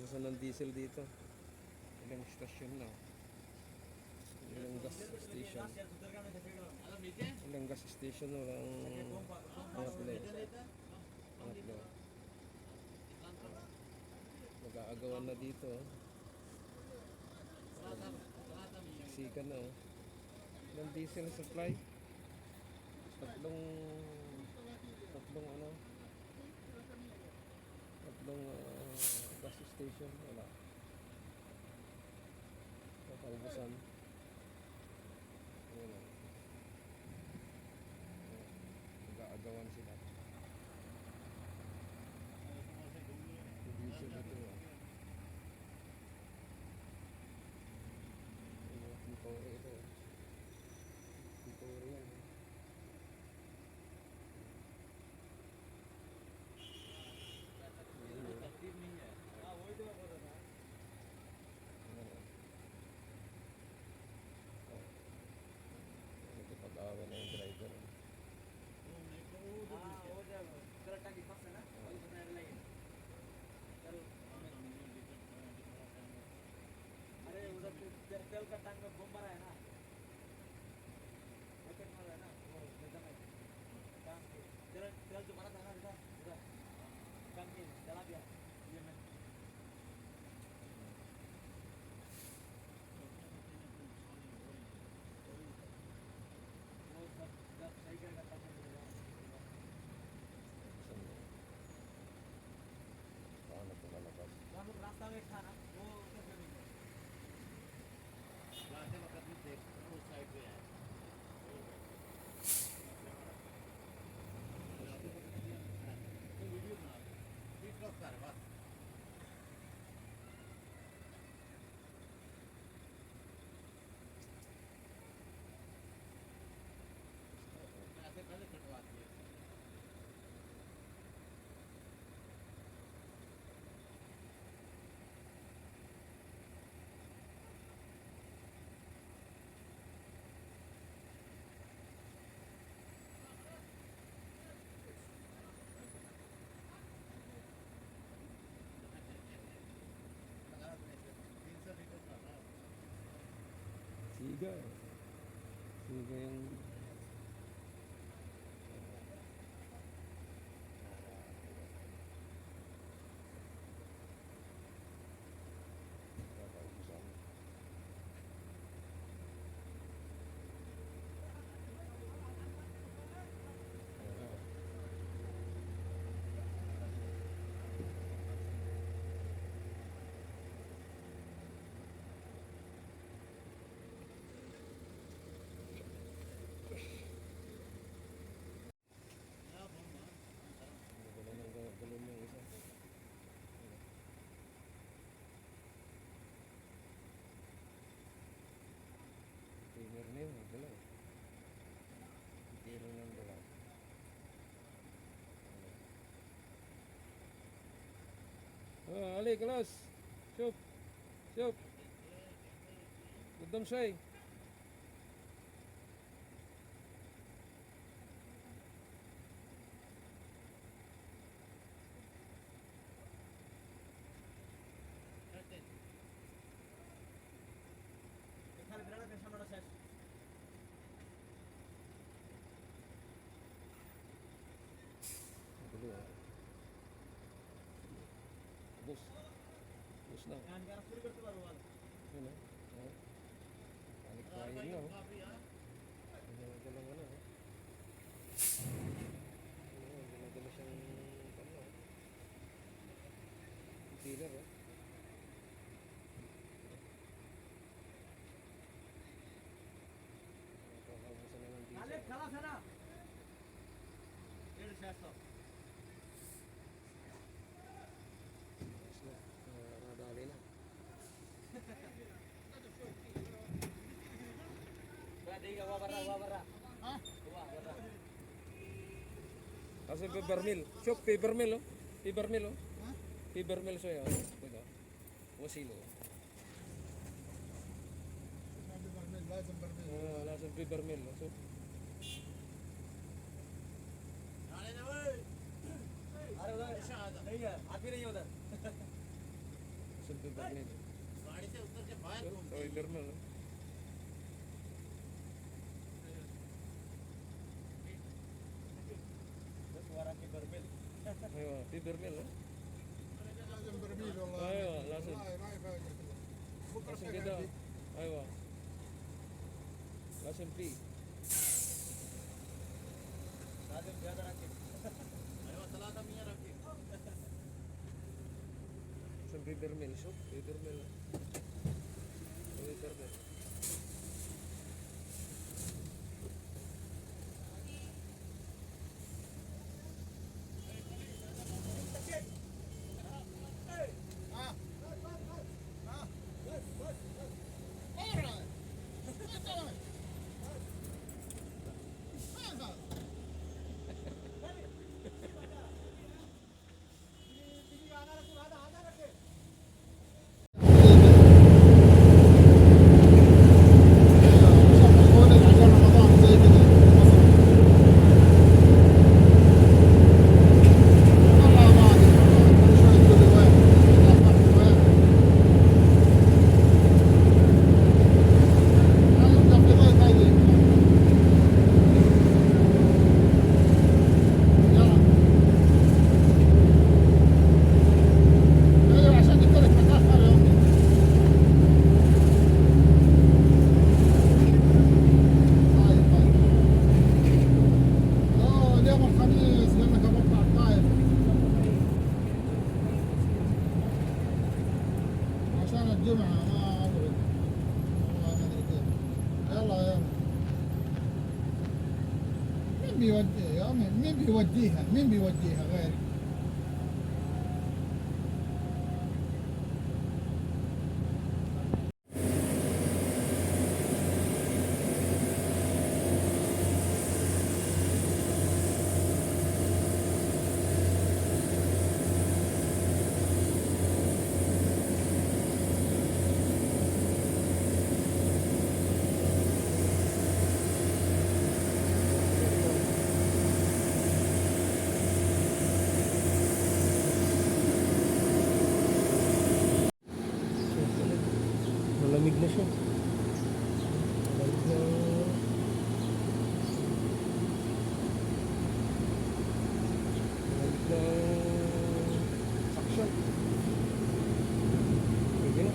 Naubusan ng diesel dito. Ilang stasyon na. Ilang gas station. Ilang gas station walang pangatlo. Pangatlo. Mag-aagawan na dito. Siksikan na. Ilang diesel supply. Tatlong ano. Tatlong gas station. Wala. Paubusan. Wala. Mag-aagawan sila. Diesel ito. Pintore ito. Pintore yan. Ito pag-awa na yung driver. अरे उधर तेल का टैंक में बम भरा है ना, पैकेट मार है ना वो एकदम तेल तेल जो भरा था ना इधर उधर टंकी जला दिया ये में वो सब सही करेगा तब Paano ito lalabas? हम लोग रास्ता में था ना वो कैसे नहीं रास्ते में कभी देख उस साइड पे है वीडियो बना टिकटॉक कर बस ऐसे पहले कटवा दिए Siga. Siga yung paubusan. Galon yung isa. Container na yun, galaw. Container ng galaw. Ali, kalas. Shop. Shop. Gudam say. এখানে বিরাট একটা সামনেটা শেষ Bus. Bus na. গান গানা শুরু করতে পারবো বল Yun na. Balik tayo na. Gala-gala na. Gala-gala siyang dealer. Paubusan na ng আলে diesel. খালাস है ना এটা শেষ তো Tapos na. Nadali na. Diga wabara ha wabara Kasi paper mill. Shop, paper mill, oh. Paper mill, oh. Paper mill siya, oh. Ito. Wasilo. Nasa paper mill, oh. So, अरे उधर नहीं है आप ही नहीं है उधर पेपर मिल पेपर मिल بس وراك برميل ايوه في برميل ها؟ لازم برميل والله. ايوه لازم والله ما يفاجئ. بكره عشان شغال كده فيه. ايوه لازم في لازم زيادة ركب ايوه 300 ركب عشان في برميل شوف في برميل في برميل ها ها Alright. هذا ايوه عشان تترك مسافه اليوم. طيب طيب. اليوم الخميس قال لك بطلع الطايف عشان الجمعة ما أدري والله ما أدري كيف. يلا يلا. مين بيوديها يا أمي؟ مين بيوديها غيري؟ malamig na siya malamig na action sige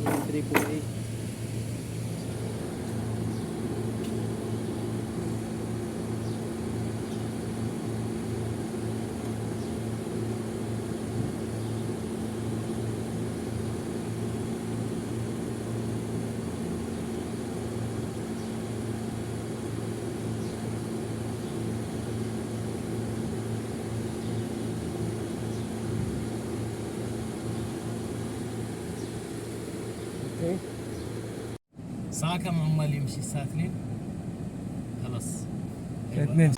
na AAA اوكي ساعة كم عمال يمشي الساعة 2 خلاص اثنين